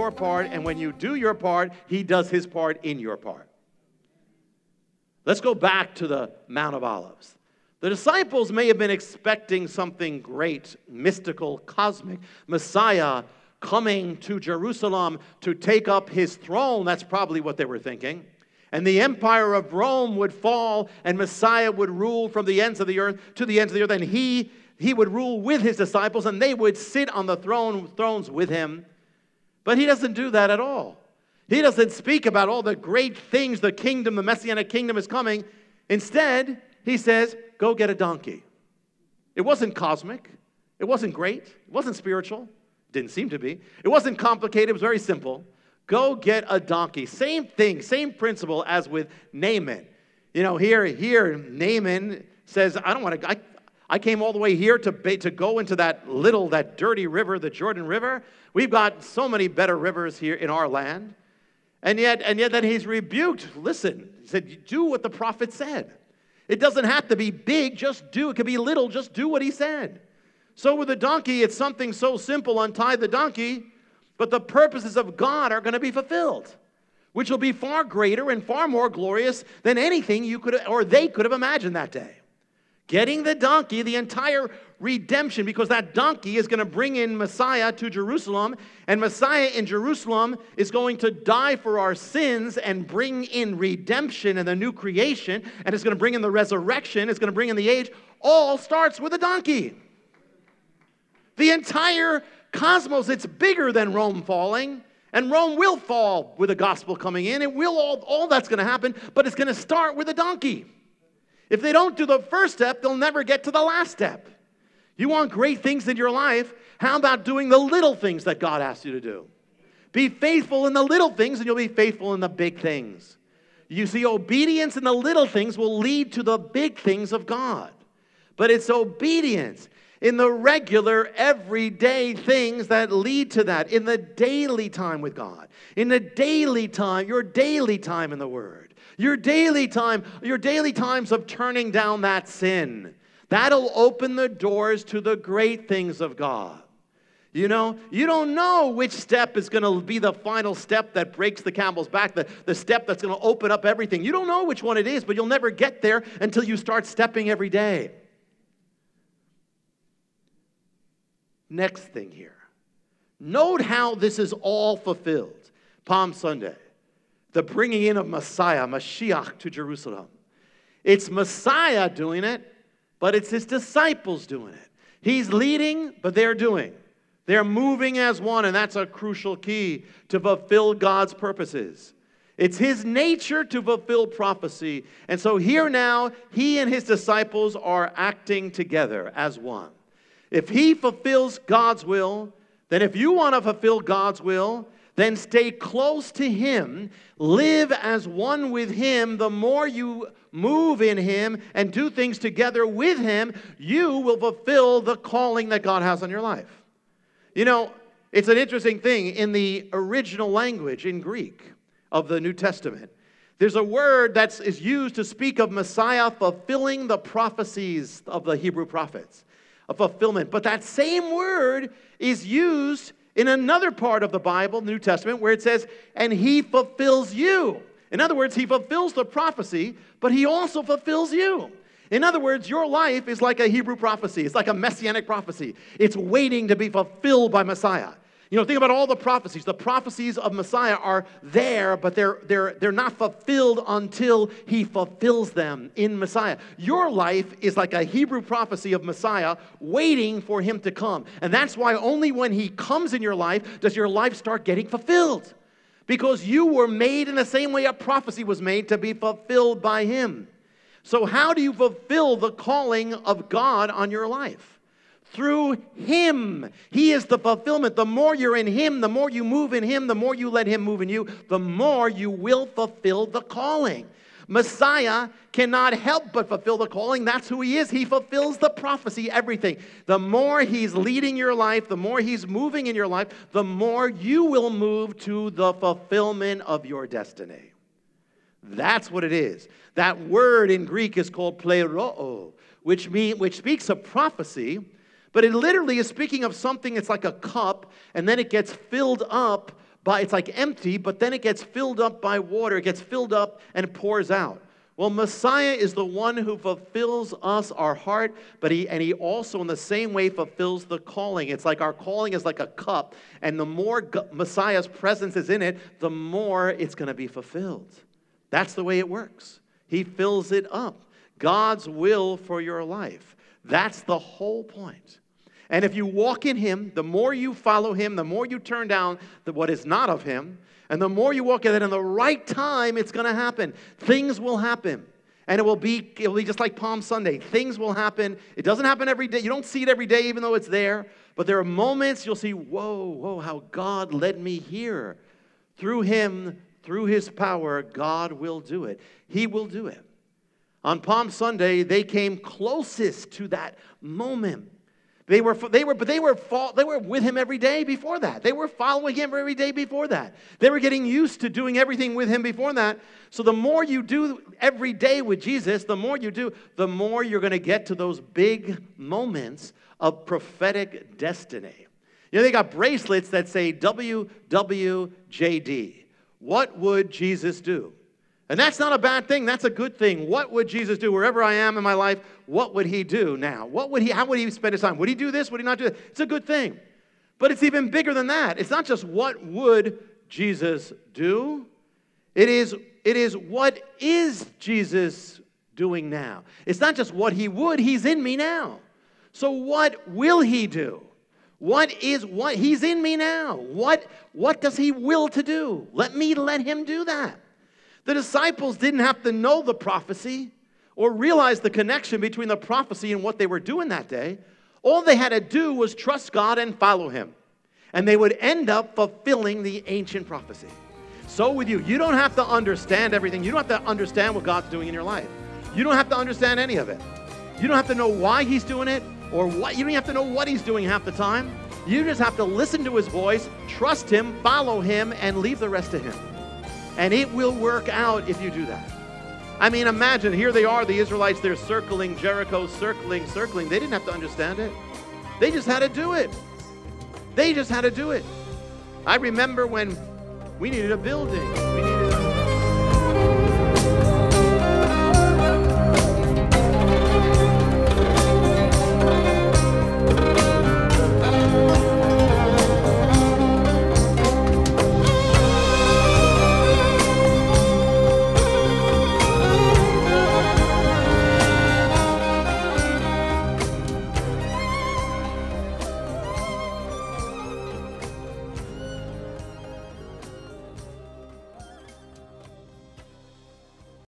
your part, and when you do your part, he does his part in your part. Let's go back to the Mount of Olives. The disciples may have been expecting something great, mystical, cosmic, Messiah coming to Jerusalem to take up his throne. That's probably what they were thinking. And the empire of Rome would fall, and Messiah would rule from the ends of the earth to the ends of the earth, and he would rule with his disciples, and they would sit on the thrones with him. But he doesn't do that at all. He doesn't speak about all the great things, the kingdom, the Messianic kingdom is coming. Instead, he says, go get a donkey. It wasn't cosmic. It wasn't great. It wasn't spiritual. Didn't seem to be. It wasn't complicated. It was very simple. Go get a donkey. Same thing, same principle as with Naaman. You know, here Naaman says, I came all the way here to go into that dirty river, the Jordan River. We've got so many better rivers here in our land. And yet then he's rebuked. Listen, he said, do what the prophet said. It doesn't have to be big, just do. It could be little, just do what he said. So with the donkey, it's something so simple, untie the donkey, but the purposes of God are going to be fulfilled, which will be far greater and far more glorious than anything they could have imagined that day. Getting the donkey, the entire redemption, because that donkey is going to bring in Messiah to Jerusalem, and Messiah in Jerusalem is going to die for our sins and bring in redemption and the new creation, and it's going to bring in the resurrection, it's going to bring in the age. All starts with a donkey. The entire cosmos, it's bigger than Rome falling, and Rome will fall with the gospel coming in. It will all that's going to happen, but it's going to start with a donkey. If they don't do the first step, they'll never get to the last step. You want great things in your life? How about doing the little things that God asks you to do? Be faithful in the little things, and you'll be faithful in the big things. You see, obedience in the little things will lead to the big things of God. But it's obedience in the regular, everyday things that lead to that, in the daily time with God, in the daily time, your daily time in the Word, your daily times of turning down that sin. That'll open the doors to the great things of God. You know, you don't know which step is going to be the final step that breaks the camel's back, the step that's going to open up everything. You don't know which one it is, but you'll never get there until you start stepping every day. Next thing here. Note how this is all fulfilled. Palm Sunday. The bringing in of Messiah, Mashiach, to Jerusalem. It's Messiah doing it, but it's his disciples doing it. He's leading, but they're doing. They're moving as one, and that's a crucial key to fulfill God's purposes. It's his nature to fulfill prophecy. And so here now, he and his disciples are acting together as one. If he fulfills God's will, then if you want to fulfill God's will, then stay close to him, live as one with him. The more you move in him and do things together with him, you will fulfill the calling that God has on your life. You know, it's an interesting thing. In the original language, in Greek, of the New Testament, there's a word that is used to speak of Messiah fulfilling the prophecies of the Hebrew prophets. A fulfillment. But that same word is used in another part of the Bible, the New Testament, where it says, and he fulfills you. In other words, he fulfills the prophecy, but he also fulfills you. In other words, your life is like a Hebrew prophecy. It's like a messianic prophecy. It's waiting to be fulfilled by Messiah. You know, think about all the prophecies. The prophecies of Messiah are there, but they're not fulfilled until he fulfills them in Messiah. Your life is like a Hebrew prophecy of Messiah waiting for him to come. And that's why only when he comes in your life does your life start getting fulfilled. Because you were made in the same way a prophecy was made to be fulfilled by him. So how do you fulfill the calling of God on your life? Through him. He is the fulfillment. The more you're in him, the more you move in him, the more you let him move in you, the more you will fulfill the calling. Messiah cannot help but fulfill the calling. That's who he is. He fulfills the prophecy, everything. The more he's leading your life, the more he's moving in your life, the more you will move to the fulfillment of your destiny. That's what it is. That word in Greek is called pleroo, which speaks of prophecy. But it literally is speaking of something that's like a cup, and then it gets filled up it's like empty, but then it gets filled up by water. It gets filled up and it pours out. Well, Messiah is the one who fulfills us, our heart, but he also in the same way fulfills the calling. It's like our calling is like a cup, and the more Messiah's presence is in it, the more it's going to be fulfilled. That's the way it works. He fills it up. God's will for your life. That's the whole point. And if you walk in him, the more you follow him, the more you turn down what is not of him, and the more you walk in it, in the right time, it's going to happen. Things will happen. And it'll be just like Palm Sunday. Things will happen. It doesn't happen every day. You don't see it every day, even though it's there. But there are moments you'll see, whoa, how God led me here. Through him, through his power, God will do it. He will do it. On Palm Sunday, they came closest to that moment. They were with him every day before that. They were following him every day before that. They were getting used to doing everything with him before that. So the more you do every day with Jesus, the more you do, the more you're going to get to those big moments of prophetic destiny. You know, they got bracelets that say WWJD. What would Jesus do? And that's not a bad thing. That's a good thing. What would Jesus do wherever I am in my life? What would he do now? How would he spend his time? Would he do this? Would he not do that? It's a good thing. But it's even bigger than that. It's not just what would Jesus do. It is what is Jesus doing now. It's not just what he would. He's in me now. So what will he do? What he's in me now? What does he will to do? Let him do that. The disciples didn't have to know the prophecy or realize the connection between the prophecy and what they were doing that day. All they had to do was trust God and follow him. And they would end up fulfilling the ancient prophecy. So with you, you don't have to understand everything. You don't have to understand what God's doing in your life. You don't have to understand any of it. You don't have to know why he's doing it or what. You don't have to know what he's doing half the time. You just have to listen to his voice, trust him, follow him, and leave the rest to him. And it will work out if you do that. I mean, imagine, here they are, the Israelites, they're circling Jericho, circling. They didn't have to understand it. They just had to do it. I remember when we needed a building.